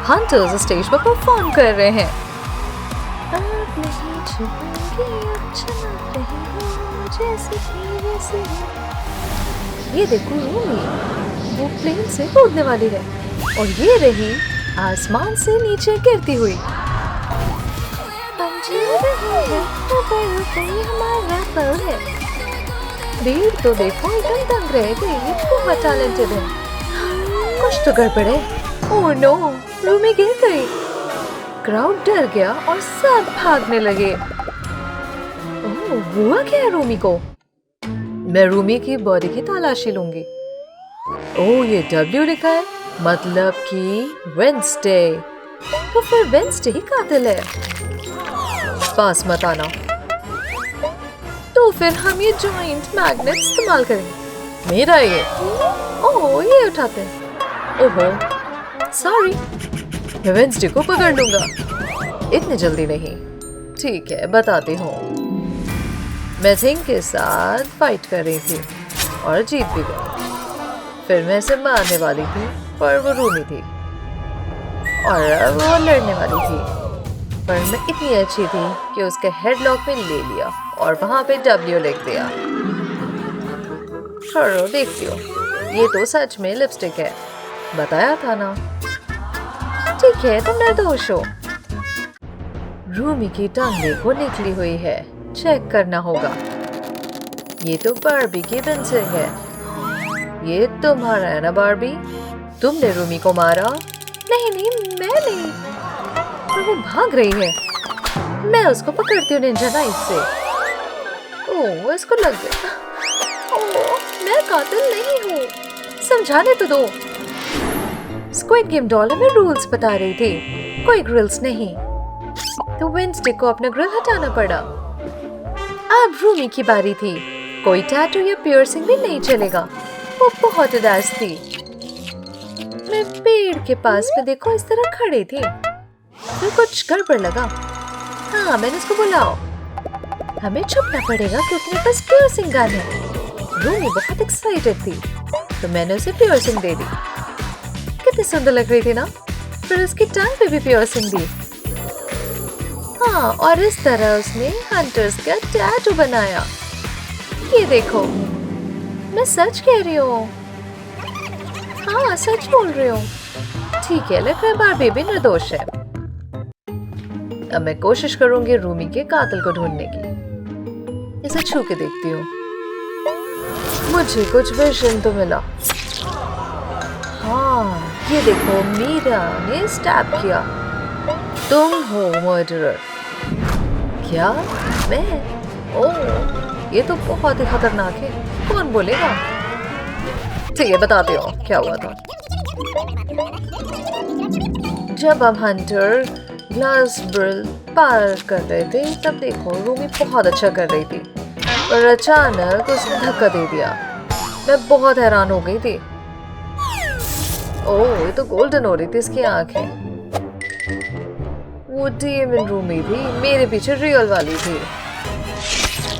Hunters stage पर perform कर रहे हैं। आप नहीं छुपेंगे, अब चमक रही हो जैसे कि वैसे ही। ये देखो रूमी, वो प्लेन से कूदने वाली है और ये रही आसमान से नीचे गिरती हुई। हमारा पल है। भीड़ तो देखो एकदम दंग रहे थे, ये बहुत टैलेंटेड है। कुछ तो गड़बड़ है। ओह नो, रूमी गिर गई। क्राउड डर गया और सब भागने लगे। ओह, हुआ क्या है रूमी को? मैं रूमी की बॉडी की तलाशी लूंगी। ओह, ये W लिखा है, मतलब कि वेंसडे। तो फिर वेंसडे ही कातिल है। पास मत आना। तो फिर हम ये जॉइंट मैग्नेट इस्तेमाल करेंगे। मेरा ये। ओह, ये उठाते हैं। ओहो, सॉरी। मैं वेंसडे को पकड़ लूंगा। इतनी जल्दी नहीं। ठीक है, बताती हूँ। मैं थिंग के साथ फाइट कर रही थी और जीत भी गई। फिर मैं इसे मारने वाली थी पर वो रूमी थी और अब वो लड़ने वाली थी, पर मैं इतनी अच्छी थी कि उसके हेडलॉक में ले लिया और वहां पे W लिख दिया। छोड़ो, देखती हो, ये तो सच में लिपस्टिक है। बताया था ना। ठीक है, तुम निर्दोष हो। रूमी की टंग देखो निकली हुई है, चेक करना होगा। ये तो बार्बी की पेंसिल है। ये तुम्हारा है ना बार्बी? तुमने रूमी को मारा? नहीं नहीं, मैं नहीं। पर वो भाग रही है। मैं उसको पकड़ती हूँ निंजा नाइफ से। ओह, इसको लग गया। ओह, मैं कातिल नहीं हूँ। समझाने तो दो। स्क्विड गेम डॉल में रूल्स बता रही थी, कोई ग्रिल्स नहीं। तो वेंसडे को अपना ग्रिल हटाना पड़ा। अब रूमी की बारी थी। कोई टैटू या पियर्सिंग भी नहीं चलेगा। वो बहुत उदास थी। मैं पेड़ के पास में देखो इस तरह खड़ी थी। फिर कुछ गड़बड़ लगा। हाँ, मैंने उसको बुलाओ। हमें छुपना पड़ेगा क्योंकि मेरे पास पियर्सिंग गन है। रूमी बहुत एक्साइटेड थी तो मैंने उसे पियर्सिंग दे दी। कितनी सुंदर लग रही थी ना। फिर उसकी टंग पे भी पियर्सिंग दी। हाँ, और इस तरह उसने हंटर्स का टैटू बनाया। ये देखो, मैं सच कह रही हूँ। हाँ, सच बोल रही हूँ। ठीक है, लग रहा है बार्बी भी निर्दोष है। अब मैं कोशिश करूंगी रूमी के कातिल को ढूंढने की। इसे छू के देखती हूँ। मुझे कुछ विजन तो मिला। हाँ, ये देखो, मीरा ने स्टैब किया। तुम हो मर्डरर। क्या? मैं? ओह, ये तो बहुत ही खतरनाक है। कौन बोलेगा? ठीक है, बताते हो क्या हुआ था। जब अब हंटर ग्लास ब्रिल पार कर रहे थे तब देखो रूमी बहुत अच्छा कर रही थी, पर अचानक उसने धक्का दे दिया। मैं बहुत हैरान हो गई थी। ओह, ये तो गोल्डन हो रही थी इसकी आंखें। वो डीमन रूमी थी, मेरे पीछे रियल वाली थी।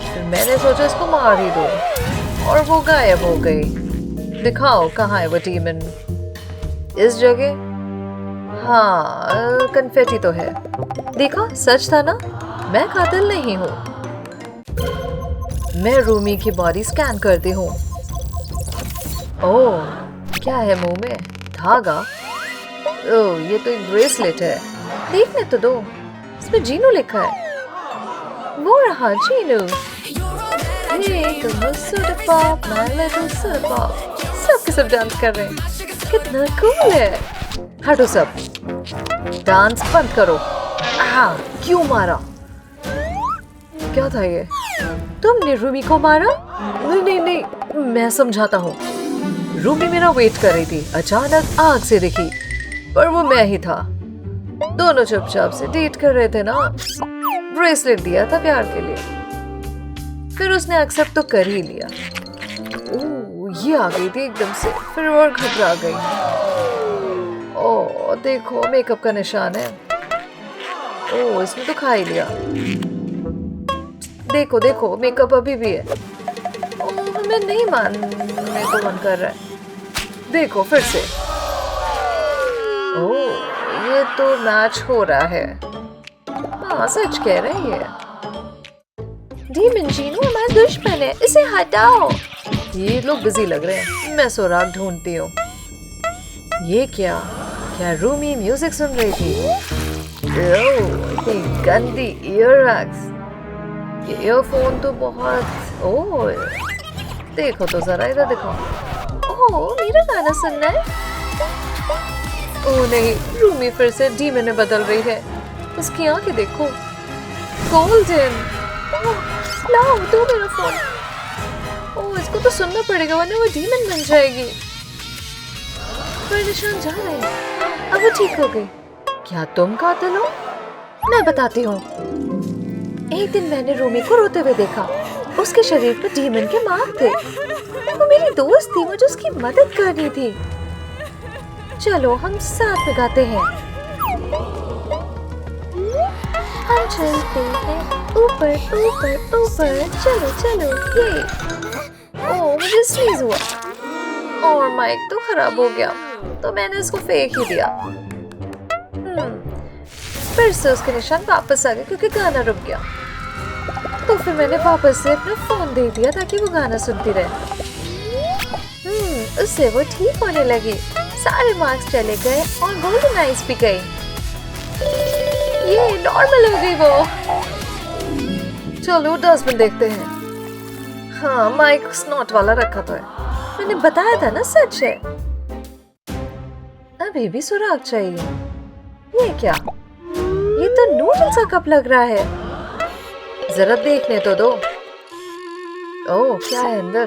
फिर मैंने सोचा इसको मार ही दो और वो गायब हो गई। दिखाओ कहाँ है वो डीमन। इस जगह? हाँ, कन्फेटी तो है। देखा, सच था ना, मैं कातिल नहीं हूँ। मैं रूमी की बॉडी स्कैन करती हूँ। ओह, क्या है मुंह में? धागा? ओह, ये तो एक ब्रेसलेट है। देखने तो दो, इसमें जीनू लिखा है। वो रहा जीनू। सब के सब डांस कर रहे हैं। कितना कूल है। हटो सब, डांस बंद करो। क्यों मारा? क्या था ये? तुमने रूमी को मारा? नहीं नहीं नहीं, मैं समझाता हूँ। रूमी मेरा वेट कर रही थी, अचानक आग से दिखी, पर वो मैं ही था। दोनों चुपचाप से डेट कर रहे थे ना। ब्रेसलेट दिया था प्यार के लिए, फिर उसने एक्सेप्ट तो कर ही लिया। ओह, ये आ गई थी एकदम से, फिर और घबरा गई। ओह, देखो मेकअप का निशान है। ओह, इसने तो खा ही लिया। देखो देखो, मेकअप अभी भी है। ओह, हमें नहीं मानने को मन कर रहा है। देखो फिर से। ओह, ये तो मैच हो रहा है। हाँ सच कह रही है। डीमन जीनू हमारा दुश्मन है, इसे हटाओ। ये लोग बिजी लग रहे हैं, मैं सुराग ढूंढती हूँ। ये क्या क्या रूमी म्यूजिक सुन रही थी? ओह गंदी ईयरबड्स। ये ईयरफोन तो बहुत ओह देखो तो जरा इधर देखो। ओह मेरा गाना सुनना है। ओह नहीं, रूमी फिर से डीमन में बदल रही है। उसकी आंखें देखो गोल्डन। लाओ दो मेरा फोन। ओह इसको तो सुनना पड़ेगा वरना वो डीमन बन जाएगी। पर निशान जा रहे हैं। अब वो ठीक हो गई। क्या तुम कातिल हो? मैं बताती हूँ। एक दिन मैंने रूमी को रोते हुए देखा। उसके शरीर पर डीमन के मार्क थे। वो मेरी दोस्त थी, मुझे उसकी मदद करनी थी। चलो हम साथ में गाते हैं। हम चलते हैं ऊपर ऊपर ऊपर, चलो चलो ये। ओह मुझे स्नीज हुआ और माइक तो खराब हो गया, तो मैंने इसको फेंक ही दिया। फिर से उसके निशान वापस आ गए क्योंकि गाना रुक गया। तो फिर मैंने वापस से अपना फोन दे दिया ताकि वो गाना सुनती रहे। उससे वो ठीक होने लगी। सारे मार्क्स चले गए और गोल्डन आइज भी गई। ये नॉर्मल हो गई वो। चलो डस्टबिन देखते हैं। हाँ माइक स्नॉट वाला रखा तो है, मैंने बताया था ना सच है। अभी भी सुराग चाहिए। ये क्या? ये तो नूडल्स का कप लग रहा है। जरा देखने तो दो। ओह क्या है अंदर?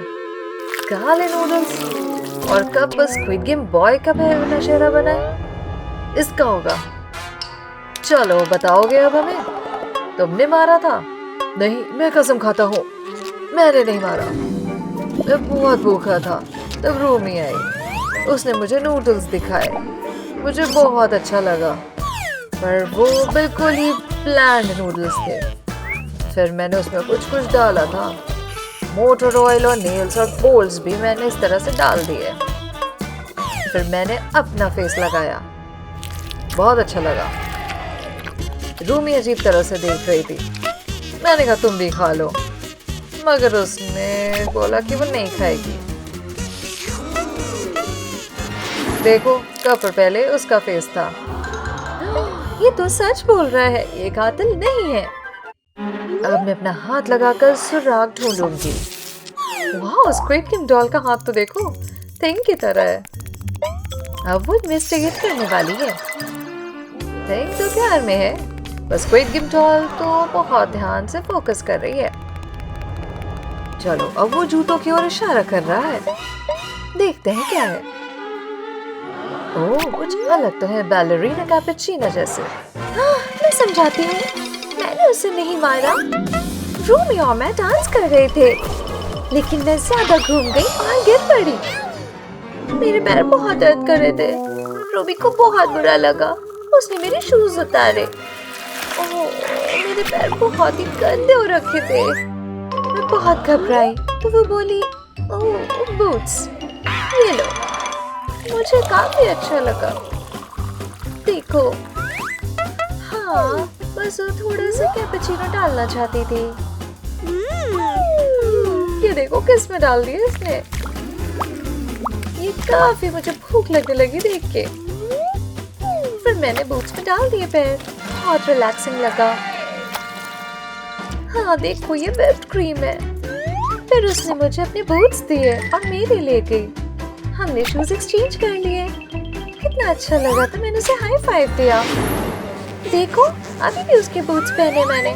काले नूडल्स और कप बस स्क्विड गेम बॉय का नशेरा बना है। इसका होगा। चलो बताओगे अब हमें? तुमने मारा था? नहीं मैं कसम खाता हूँ मैंने नहीं मारा। मैं बहुत भूखा था तब रूमी आई। उसने मुझे नूडल्स दिखाए, मुझे बहुत अच्छा लगा, पर वो बिल्कुल ही ब्लैंड नूडल्स थे। फिर मैंने उसमें कुछ कुछ डाला था। मोटर ऑयल और नेल्स और बोल्स भी मैंने इस तरह से डाल दिए। फिर मैंने अपना फेस लगाया, बहुत अच्छा लगा। रूमी अजीब तरह से देख रही थी। मैंने कहा तुम भी खा लो, मगर उसने बोला कि वो नहीं खाएगी। देखो कप पर पहले उसका फेस था। ये तो सच बोल रहा है, ये कातिल नहीं है। अब मैं अपना हाथ लगाकर सुराग ढूंढूंगी। वाह स्क्विड गेम डॉल का हाथ तो देखो, थिंग की तरह है। अब वो इन्वेस्टिगेट करने वाली है। थिंग तो प्यार में है, बस स्क्विड गेम डॉल तो बहुत ध्यान से फोकस कर रही है। चलो अब वो जूतों की ओर इशारा कर रहा है। देखते हैं क्या है। ओह कुछ अलग तो है, बैलरीना कैपेचिनो जैसे। मैं समझाती हूँ, मैंने उसे नहीं मारा। रूमी और मैं डांस कर रहे थे, लेकिन मैं ज्यादा घूम गई और गिर पड़ी। मेरे पैर बहुत दर्द कर रहे थे। रूमी को बहुत बुरा लगा, उसने मेरे शूज उतारे। ओह मेरे पैर बहुत ही गंदे हो रखे थे। मैं बहुत घबराई तो वो बोली ओह बूट्स, ये लो। मुझे काफी अच्छा लगा। देखो हाँ बस वो थोड़ा सा कैपेचिनो डालना चाहती थी। ये देखो किस में डाल दिया इसने। ये काफी मुझे भूख लगने लगी देख के। फिर मैंने बूट्स में डाल दिए पैर, बहुत रिलैक्सिंग लगा। हाँ देखो ये व्हिप्ड क्रीम है। फिर उसने मुझे अपने बूट्स दिए और मेरे ले गई। हमने शूज एक्सचेंज कर लिए। कितना अच्छा लगा था, मैंने उसे हाई फाइव दिया। देखो अभी भी उसके बूट्स पहने मैंने।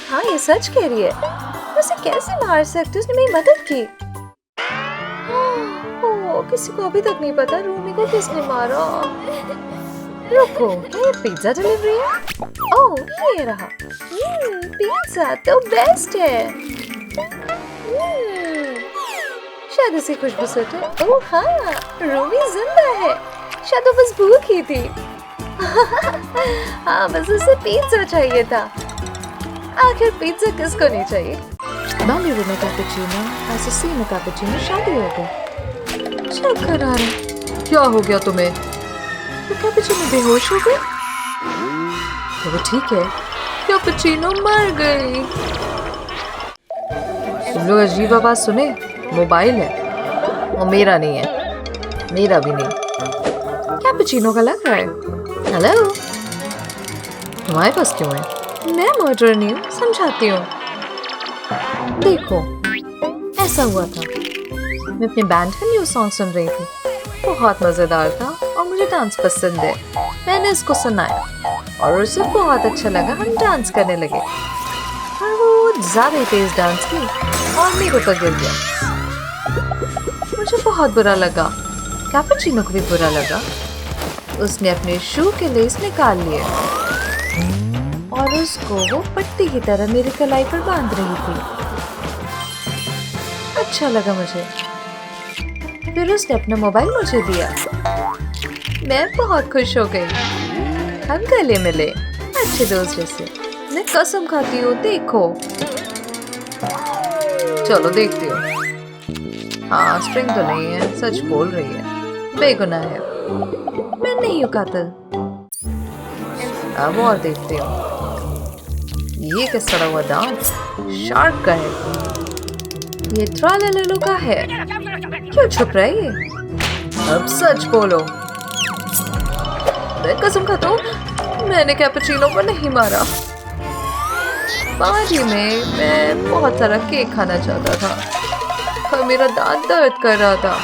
हाँ ये सच कह रही है, उसे कैसे मार सकते, उसने मेरी मदद की। ओह किसी को अभी तक नहीं पता रूमी को किसने मारा। रुको क्या ये पिज्जा डिलीवरी है? ओह ये रहा। पिज्जा तो बेस्ट है। शायद इसी खुशबू से थे। ओह हाँ रूमी जिंदा है, शायद वो बस भूख ही थी। हाँ बस उसे पिज्जा चाहिए था। आखिर पिज्जा किसको नहीं चाहिए। बैलरीना कैपेचिनो असैसिनो कैपेचिनो शादी हो गई। चक्कर आ रहा। क्या हो गया तुम्हें? तो कैपेचिनो बेहोश हो गए। तो वो ठीक है, कैपुचिनो मर गई। तुम लोग अजीब आवाज सुने? मोबाइल है और मेरा नहीं है, मेरा भी नहीं, कैपुचिनो का लग रहा है। हेलो, तुम्हारे पास क्यों है? मैं मर्डर नहीं हूँ, समझाती हूँ। देखो, ऐसा हुआ था, मैं अपने बैंड का न्यू सॉन्ग सुन रही थी, बहुत मजेदार था और मुझे डांस पसंद है। मैंने इसको सुनाया और उसे बहुत अच्छा लगा, हम डांस करने लगे और वो ज्यादा ही तेज डांस की और मेरे ऊपर गिर गया। मुझे बहुत बुरा लगा, कैपुचिनो को भी बुरा लगा। उसने अपने शू के लेस निकाल लिए और उसको वो पट्टी की तरह मेरी कलाई पर बांध रही थी। अच्छा लगा मुझे। फिर उसने अपना मोबाइल मुझे दिया। मैं बहुत खुश हो गई। हम गले मिले अच्छे दोस्त जैसे। मैं कसम खाती हूँ, देखो। चलो देखती हूँ। हाँ, स्ट्रिंग तो नहीं है, सच बोल रही है, बेगुनाह है। मैं नहीं हूँ कातिल। अब और देखती हूँ। ये किस सड़ा हुआ दांत शार्क का है, ये ट्रालालू का है। क्यों छुप रहा है ये? अब सच बोलो। मैं कसम खाता हूँ, मैंने कैपुचिनो को नहीं मारा। पार्टी में मैं बहुत सारा केक खाना चाहता था और मेरा दांत दर्द कर रहा था।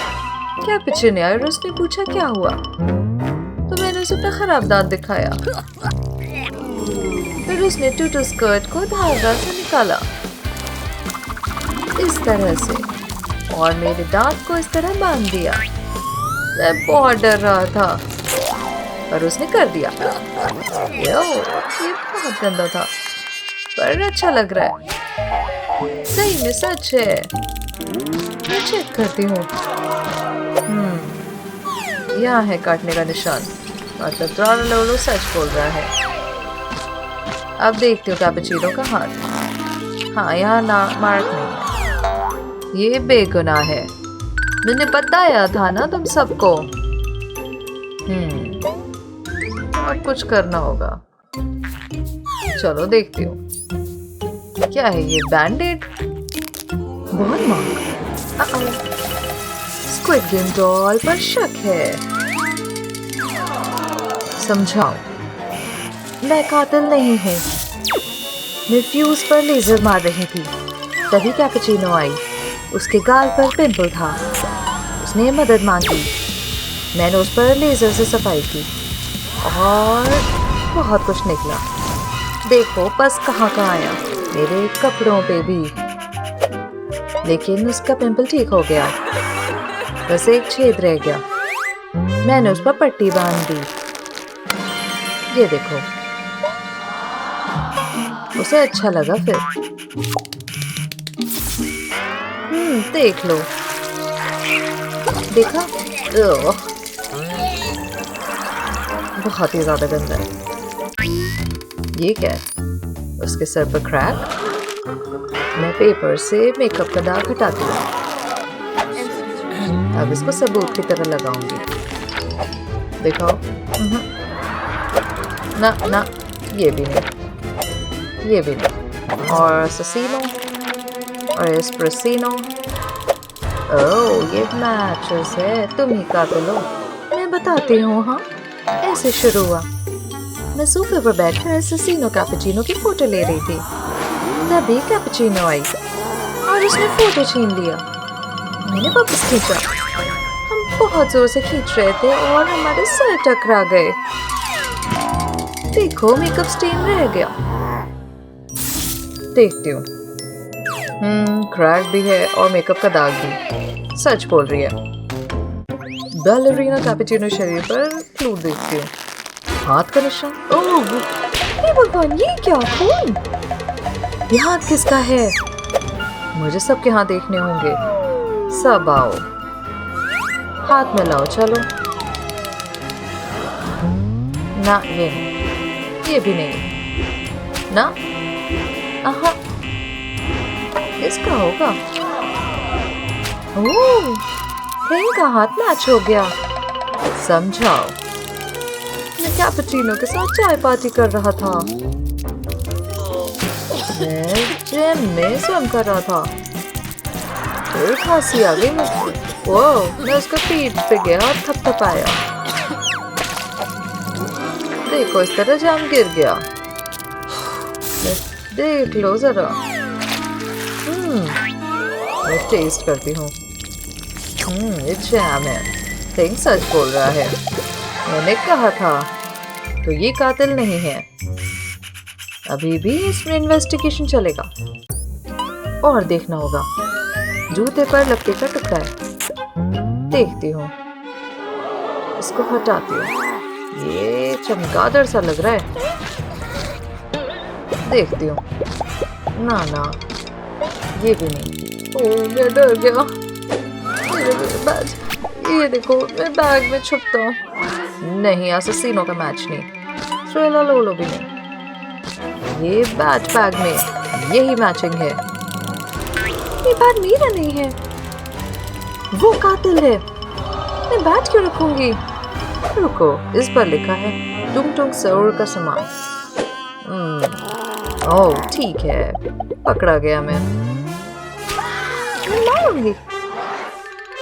कैपुचिनो आया और उसने पूछा क्या हुआ, तो मैंने उसे अपना खराब दांत दिखाया। फिर उसने टूटू स्कर्ट को धागा से निकाला इस तरह से और मेरे दांत को इस तरह बांध दिया। मैं बहुत डर रहा था पर उसने कर दिया। यो, ये बहुत गंदा था पर अच्छा लग रहा है। सही में सच है। मैं चेक करती हूँ। यहाँ है काटने का निशान, मतलब ट्रालालू सच बोल रहा है। अब देखती हूँ कैपुचिनो का हाथ। हाँ, यहाँ ना मार्क नहीं है, ये बेगुनाह है। मैंने बताया था ना तुम सबको। अब कुछ करना होगा। चलो देखती हूँ। क्या है ये, बैंडेड? बहुत महंगा। स्क्विड गेम डॉल पर शक है। समझाओ। मैं कातिल नहीं हूँ। मैं फ्यूज पर लेजर मार रही थी, तभी कैपुचिनो आई। उसके गाल पर पिंपल था। उसने मदद मांगी। मैंने उस पर लेजर से सफाई की और बहुत कुछ निकला। देखो पस कहाँ का आया, मेरे कपड़ों पे भी। लेकिन उसका पिंपल ठीक हो गया, बस एक छेद रह गया। मैंने उस पर पट्टी बांध दी। ये देखो, उसे अच्छा लगा। फिर देख लो। देखा? बहुत ही ज्यादा गंदा है। ये क्या है? उसके सर पर क्रैक। मैं पेपर से मेकअप का दाग हटाती हूँ। अब इसको सबूत की तरह लगाऊंगी। दिखाओ। ना ना, ये भी नहीं, ये भी नहीं। और ससीनो और एस्प्रेसिनो। ओह, ये मैचेस है। तुम ही कातिल हो। मैं बताती हूँ। हाँ, ऐसे शुरू हुआ। मैं सोफे पर बैठकर ससीनो कैपुचिनो की फोटो ले रही थी, तभी कैपुचिनो आई और उसने फोटो छीन लिया। मैंने वापस खींचा। हम बहुत जोर से खींच रहे थे और हमारे सर टकरा गए। देखो, मेकअप स्टेन रह गया। देखती हूँ। क्रैक भी है और मेकअप का दाग भी। सच बोल रही है। बैलरीना कैपुचिनो शरीर पर क्लू देखती हूँ। हाथ का निशान। ओह भगवान, ये क्या खून? ये हाथ किसका है? मुझे सबके हाथ देखने होंगे। सब आओ, हाथ मिलाओ। चलो। ना, ये नहीं, ये भी नहीं ना। आहा, इसका होगा। ओह, इनका हाथ मैच हो गया। समझाओ। मैं कैपुचिनो के साथ चाय पार्टी कर रहा था। मैं जिम में स्वम कर रहा था। फिर खांसी आ गई मुझे। वो मैं उसका पीठ पे गया और थपथपाया। देखो इस तरह जाम गिर गया। देख लो जरा। मैं टेस्ट करती हूँ। ये जैम है। थिंग सच बोल रहा है। मैंने कहा था। तो ये कातिल नहीं है। अभी भी इसमें इन्वेस्टिगेशन चलेगा और देखना होगा। जूते पर लकड़ी का टुकड़ा है। देखती हूँ। इसको हटाती हूँ। ये चमगादड़ सा लग रहा है। देखती हूँ। ना ना, ये भी नहीं। ओह मैं डर गया। बैग, ये देखो मैं बैग में छुपता हूँ। नहीं, असैसिनो का मैच नहीं। थ्रिला लोलो भी नहीं। ये बैट बैग में यही मैचिंग है। ये बैट मेरा नहीं है। वो कातिल है। मैं बैट क्यों रखूंगी? रुको, इस पर लिखा है टुंग टुंग सौर का सामान। ओह ठीक है, पकड़ा गया मैं मारूंगी।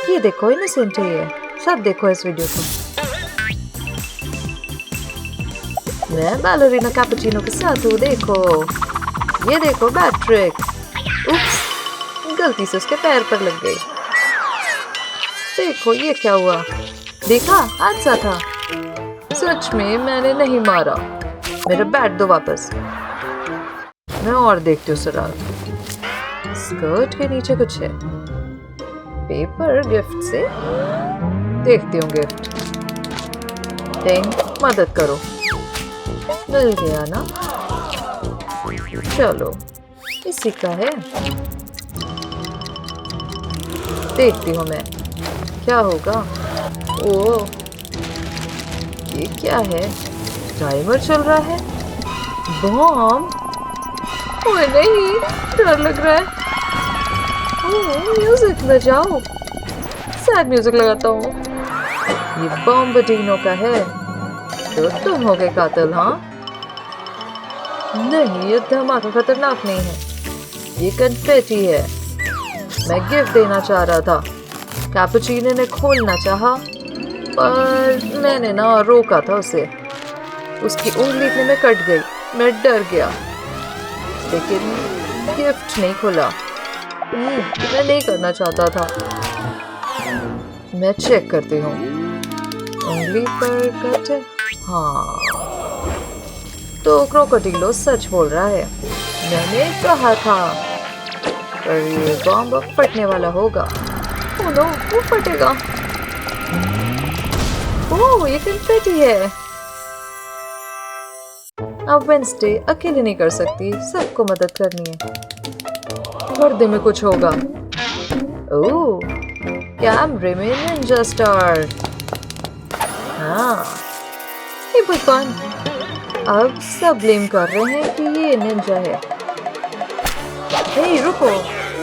ये देखो इनोसेंट है ये। सब देखो इस वीडियो को। मैं बैलरीना कैपुचिनो के साथ हूँ। देखो, ये देखो बैट ट्रिक। उप्स, गलती से उसके पैर पर लग गई। देखो ये क्या हुआ। देखा, हादसा था। सच में मैंने नहीं मारा। मेरा बैट दो वापस। मैं और देखती हूँ सराग। स्कर्ट के नीचे कुछ है। पेपर गिफ्ट से। देखती हूँ गिफ्ट। थिंग, मदद करो। मिल गया ना? चलो, इसी का है। देखती हूँ मैं क्या होगा। ओह, ये क्या है? टाइमर चल रहा है। बॉम्ब? ओए नहीं, डर लग रहा है। ओह, म्यूजिक बजाओ। सैड म्यूजिक लगाता हूँ। ये बॉम्बर्डिनो का है। तो तुम हो गए कातिल, हाँ? नहीं, ये धमाका खतरनाक नहीं है। ये कन्फेटी है। मैं गिफ्ट देना चाह रहा था। कैपुचिनो ने खोलना चाहा, पर मैंने ना रोका था उसे। उसकी उंगली इतने में कट गई। मैं डर गया, लेकिन गिफ्ट नहीं खोला। मैं नहीं करना चाहता था। मैं चेक करती हूँ। उंगली पर कट है। हाँ, तो क्रोकोडिलो सच बोल रहा है। मैंने कहा था। पर ये बॉम्ब अब फटने वाला होगा। ओह नो, वो फटेगा। ओह, ये कन्फेटी है। अब वेंसडे अकेले नहीं कर सकती। सबको मदद करनी है। पर्दे में कुछ होगा। ओह, कैमरे में निंजा स्टार। हाँ, ये भगवान। अब सब ब्लेम कर रहे हैं कि ये निंजा है। हे रुको,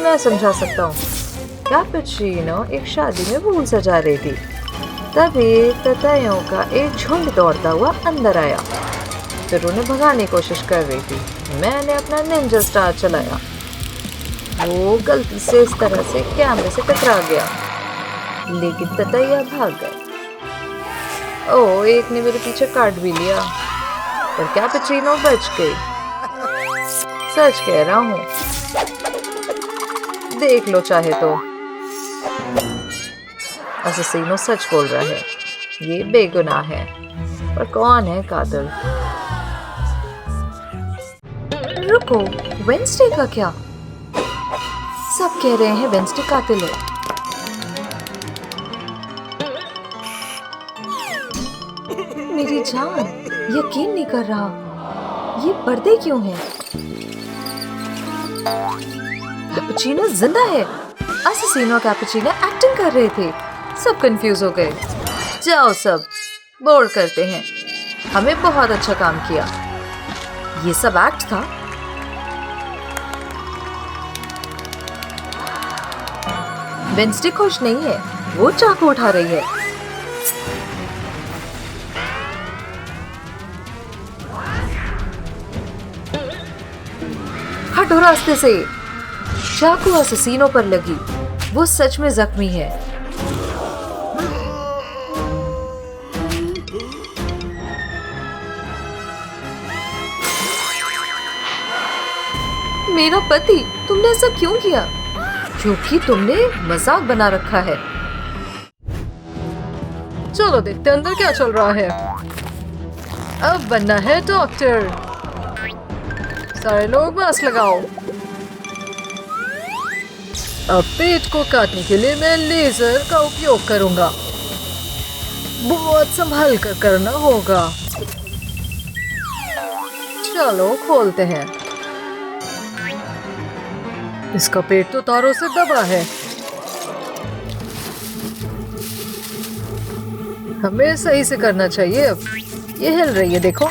मैं समझा सकता हूँ। कैपुचिनो एक शादी में फूल सजा रही थी। तभी ततैयों का एक झुंड दौड़ता हुआ अंदर आया। फिर उन्हें भगाने की कोशिश कर रही थी। मैंने अपना निंजा स्टार चलाया। वो गलती से इस तरह से कैमरे से टकरा गया, लेकिन ततैया भाग गए। ओह, एक ने मेरे पीछे काट भी लिया, पर कैपुचिनो बच गई। सच कह रहा हूँ, देख लो चाहे तो। असैसिनो सच बोल रहा है। ये बेगुनाह है, पर कौन है कातिल? रुको, वेंसडे का क्या? सब कह रहे हैं वेंसडे कातिल है। मेरी जान, यकीन नहीं कर रहा। ये पर्दे क्यों हैं? कैपुचिनो जिंदा है। असैसिनो कैपुचिनो एक्टिंग कर रहे थे। सब कंफ्यूज हो गए। जाओ सब, बोर करते हैं। हमें बहुत अच्छा काम किया। ये सब एक्ट था। वेंसडे खुश नहीं है। वो चाकू उठा रही है। हटो रास्ते से। चाकू अससीनों पर लगी, वो सच में जख्मी है। मेरा पति, तुमने ऐसा क्यों किया? क्योंकि तुमने मजाक बना रखा है। चलो देखते अंदर क्या चल रहा है। अब बनना है डॉक्टर। सारे लोग मास्क लगाओ। अब पेट को काटने के लिए मैं लेजर का उपयोग करूंगा। बहुत संभाल कर करना होगा। चलो खोलते हैं। इसका पेट तो तारों से दबा है। हमें सही से करना चाहिए। अब ये हिल रही है, देखो।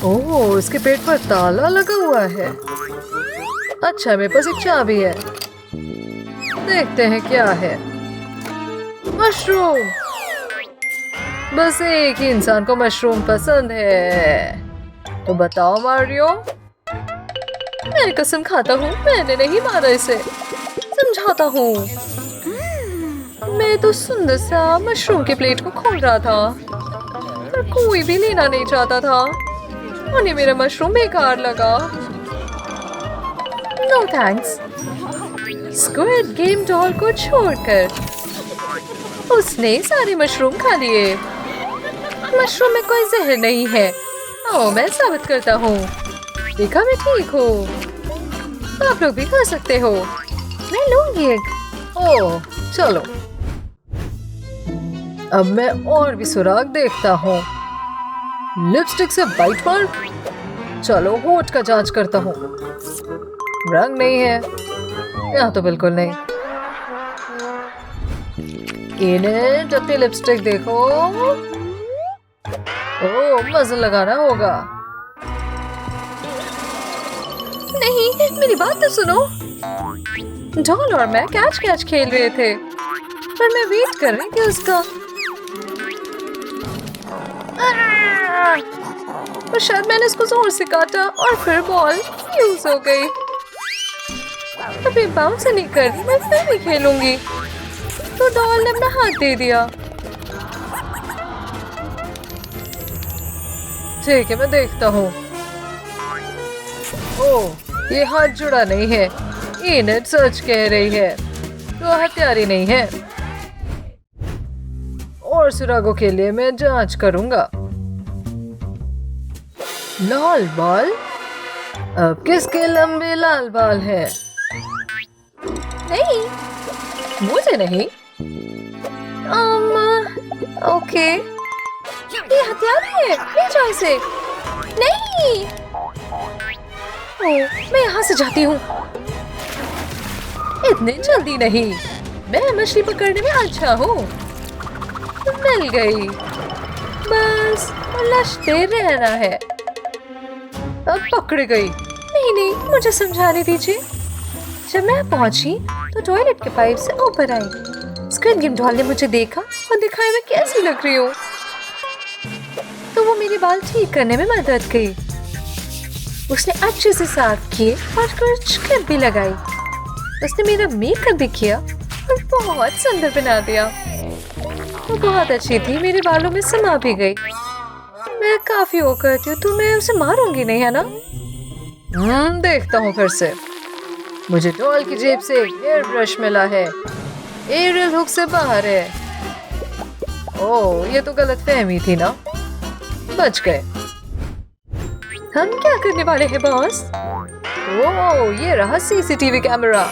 ओह, इसके पेट पर ताला लगा हुआ है। अच्छा, मेरे पास एक चाबी है। देखते हैं क्या है। मशरूम। बस एक ही इंसान को मशरूम पसंद है। तो बताओ मारियो। मैं कसम खाता हूँ, मैंने नहीं मारा इसे। समझाता हूँ। मैं तो सुंदर सा मशरूम के प्लेट को खोल रहा था, पर कोई भी लेना नहीं चाहता था। उन्हें मेरा मशरूम बेकार लगा। No thanks. Squid game doll को छोड़कर उसने सारे मशरूम खा लिए। मशरूम में कोई जहर नहीं है। आओ मैं साबित करता हूँ। देखा, मैं ठीक हूँ। आप लोग भी खा सकते हो। मैं लूंगी एक। ओह, चलो। अब मैं और भी सुराग देखता हूँ। लिपस्टिक से बाइट पर। चलो होठ का जांच करता हूँ। रंग नहीं है यहाँ तो, बिल्कुल नहीं। इन्हें अपनी लिपस्टिक देखो। ओह, मज़ा लगाना होगा। नहीं, मेरी बात तो सुनो। डॉल और मैं कैच कैच खेल रहे थे, पर मैं वेट कर रही थी उसका। और शायद मैंने उसको जोर से काटा और फिर बॉल फ्यूज हो गई। अभी बाउंस नहीं कर रही, मैं फिर भी खेलूंगी। तो डॉल ने अपना हाथ दे दिया। ठीक है, मैं देखता हूँ। ओह, ये हाथ जुड़ा नहीं है। इनेट सच कह रही है, तो हत्यारी नहीं है। और सुरागों के लिए मैं जांच करूंगा। लाल बाल। अब किसके लंबे लाल बाल है? नहीं, मुझे नहीं। ओके। ये हथियार है, ले जाओ इसे। नहीं। ओह, मैं यहाँ से जाती हूँ। इतने जल्दी नहीं। मैं मछली पकड़ने में अच्छा हूँ। मिल गई। बस उलझते रहना है। अब पकड़ गई। नहीं, मुझे समझाने दीजिए। जब मैं पहुंची तो टॉयलेट के पाइप से ऊपर आई। स्क्विड गेम डॉल ने मुझे देखा और दिखाया मैं कैसी लग रही हूँ। तो वो मेरे बाल ठीक करने में मदद की। उसने अच्छे से साफ किए और कुछ क्लिप भी लगाई। उसने मेरा मेकअप भी किया और बहुत सुंदर बना दिया। वो बहुत अच्छी थी, मेरे बालों में समा भी गई। मैं काफी वो करती हूँ, तो मैं उसे मारूंगी नहीं, है ना? देखता हूँ फिर से। मुझे डॉल की जेब से एक एयर ब्रश मिला है। एरियल हुक से बाहर है। ओह, ये तो गलत फहमी थी ना। बच गए। हम क्या करने वाले हैं बॉस? ओह, ये रहा सीसीटीवी कैमरा।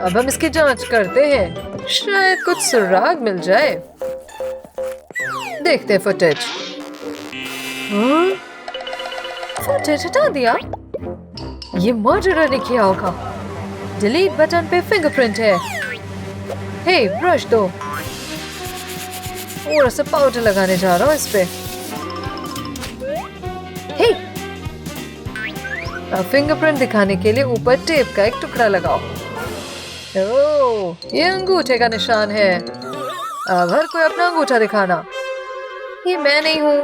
अब हम इसकी जांच करते हैं, शायद कुछ सुराग मिल जाए। देखते हैं फुटेज। फुटेज हटा दिया। ये मर्डरर ने किया होगा। डिलीट बटन पे फिंगरप्रिंट है। हे, ब्रश दो। थोड़ा सा पाउडर लगाने जा रहा हूँ इस पे। हे, अब फिंगरप्रिंट दिखाने के लिए ऊपर टेप का एक टुकड़ा लगाओ। ओह, ये अंगूठे का निशान है। अब हर कोई अपना अंगूठा दिखाना। ये मैं नहीं हूँ,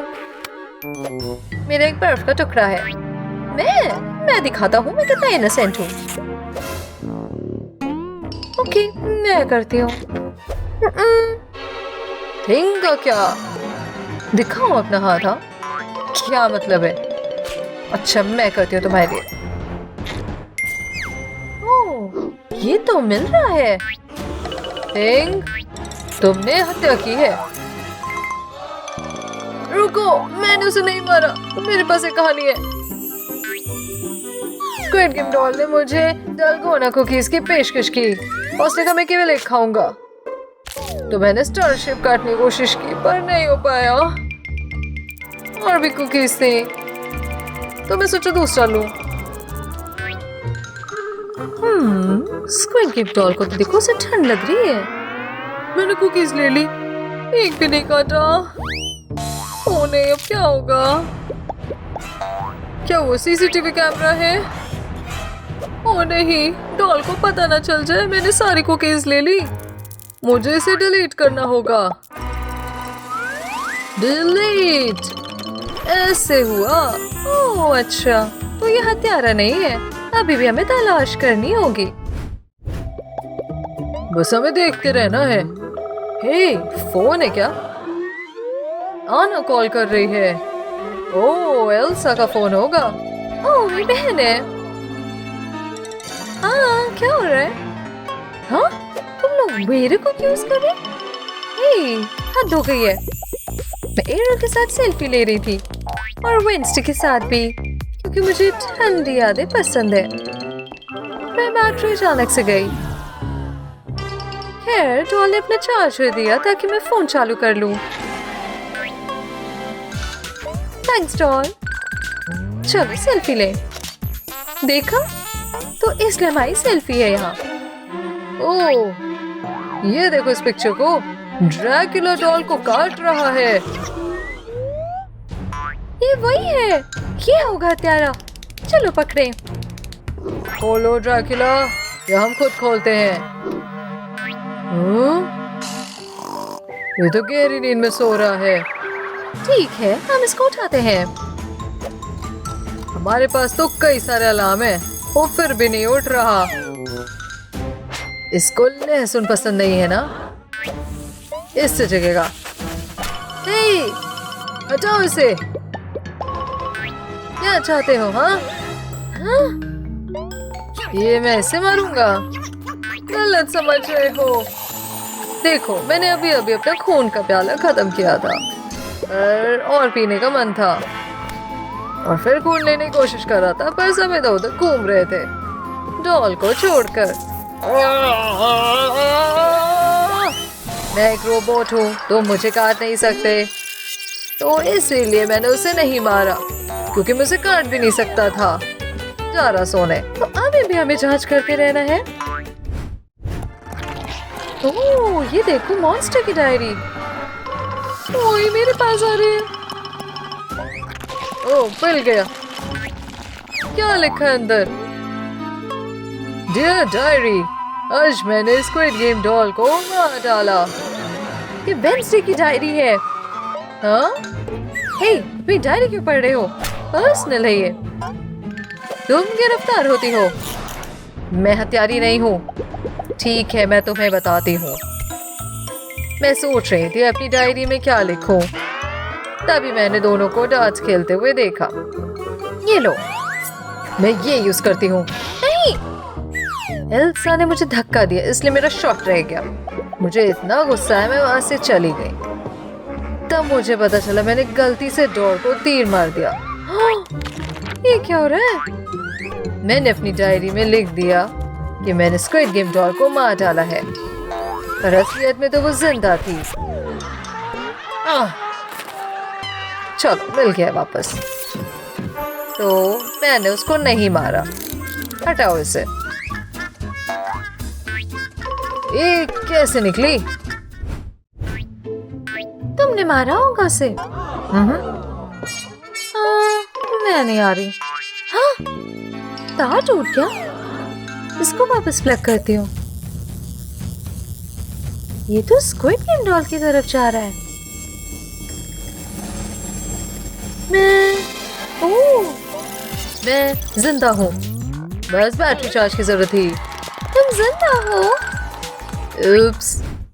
मेरा एक बर्फ का टुकड़ा है। मैं दिखाता हूँ मैं कितना इनोसेंट हूँ। ओके, मैं करती हूँ। थिंग का क्या? दिखाओ अपना हाथ। हाँ, क्या मतलब है? अच्छा, मैं करती हूँ तुम्हारे लिए। ओह, ये तो मिल रहा है। थिंग, तुमने हत्या की है। रुको, मैंने उसे नहीं मारा, मेरे पास एक कहानी है। स्क्विड गेम डॉल ने मुझे डलगोना कुकीज की पेशकश की। उसने कहा मैं केवल एक खाऊंगा, तो मैंने स्टारशिप काटने की कोशिश की पर नहीं हो पाया। और भी कुकीज थी, तो मैं सोचा दूसरा लूं। स्क्विड गेम डॉल को तो देखो उसे ठंड लग रही है। मैंने कुकीज ले ली, एक भी नहीं काटा। ओ नहीं, अब क्या होगा? क्या वो सीसीटीवी कैमरा है? ओ नहीं, डॉल को पता ना चल जाए मैंने सारी कुकीज ले ली। मुझे इसे डिलीट करना होगा। डिलीट ऐसे हुआ? ओह अच्छा, तो ये हत्यारा नहीं है। अभी भी हमें तलाश करनी होगी। बस हमें देखते रहना है। हे, फोन है क्या? आना कॉल कर रही है। ओह, एल्सा का फोन होगा। ओह, मेरी बहन है। हाँ, क्या हो रहा है? हाँ, तुम लोग मेरे को यूज कर रहे? हे, हद हो गई है। मैं एरल के साथ सेल्फी ले रही थी और वेंसडे के साथ भी, क्योंकि मुझे ठंडी यादें पसंद है। मैं बैटरी अचानक से गई। खैर, डॉल ने अपना चार्जर दिया ताकि मैं फोन चालू कर लूं। Thanks doll. चलो सेल्फी ले। देखा, तो इसलिए हमारी सेल्फी है यहाँ। ओह, ये देखो इस पिक्चर को। ड्रैकुला डॉल को काट रहा है। ये वही है। ये होगा हत्यारा। चलो पकड़े। खोलो ड्रैकुला, या हम खुद खोलते हैं। ये तो गहरी नींद में सो रहा है। ठीक है, हम इसको उठाते हैं। हमारे पास तो कई सारे अलार्म है, वो फिर भी नहीं उठ रहा। इसको लहसुन पसंद नहीं है ना? इससे जगेगा। हे, हटाओ इसे। क्या चाहते हो? हाँ हाँ, ये मैं इसे मारूंगा। गलत समझ रहे हो। देखो, मैंने अभी अभी अपना खून का प्याला खत्म किया था और पीने का मन था, और फिर खून लेने की कोशिश कर रहा था, पर सब इधर उधर घूम रहे थे डॉल को छोड़कर। मैं एक रोबोट हूँ, तो मुझे काट नहीं सकते, तो इसीलिए मैंने उसे नहीं मारा, क्योंकि मैं उसे काट भी नहीं सकता था। जा रहा सोने। तो अभी भी हमें जांच करते रहना है। ओह, ये देखो मॉन्स्टर की डायरी। ओह, ये मेरे पास आ रही है। ओह, मिल गया। क्या लिखा है अंदर? डियर डायरी, आज मैंने स्क्विड गेम डॉल को मार डाला। ये वेंसडे की डायरी है। हाँ? हे, मेरी डायरी क्यों पढ़ रहे हो? पर्सनल है ये। तुम गिरफ्तार होती हो। मैं हत्यारी नहीं हूँ। ठीक है, मैं तुम्हें बताती हूँ। मैं सोच रही थी अपनी डायरी में क्या लिखूं, तभी मैंने दोनों को डार्ट्स खेलते हुए देखा। ये लो, मैं ये यूज करती हूँ। नहीं, एल्सा ने मुझे धक्का दिया, इसलिए मेरा शॉट रह गया। मुझे इतना गुस्सा है, मैं वहां से चली गई। तब मुझे पता चला मैंने गलती से डॉल को तीर मार दिया। ये क्या हो रहा है? मैंने अपनी डायरी में लिख दिया कि मैंने स्क्विड गेम डॉल को मार डाला है, पर असलियत में तो वो जिंदा थी। चलो, मिल गया वापस। तो मैंने उसको नहीं मारा। हटाओ इसे। ये कैसे निकली? तुमने मारा होगा उसे। मैं नहीं आ रही। हाँ, तार टूट गया। इसको वापस प्लग करती हूँ। ये तो स्क्विड गेम डॉल की तरफ जा रहा है। मैं ओह, मैं जिंदा हूँ। बस बैटरी चार्ज की जरूरत थी। तुम जिंदा हो? उप्स।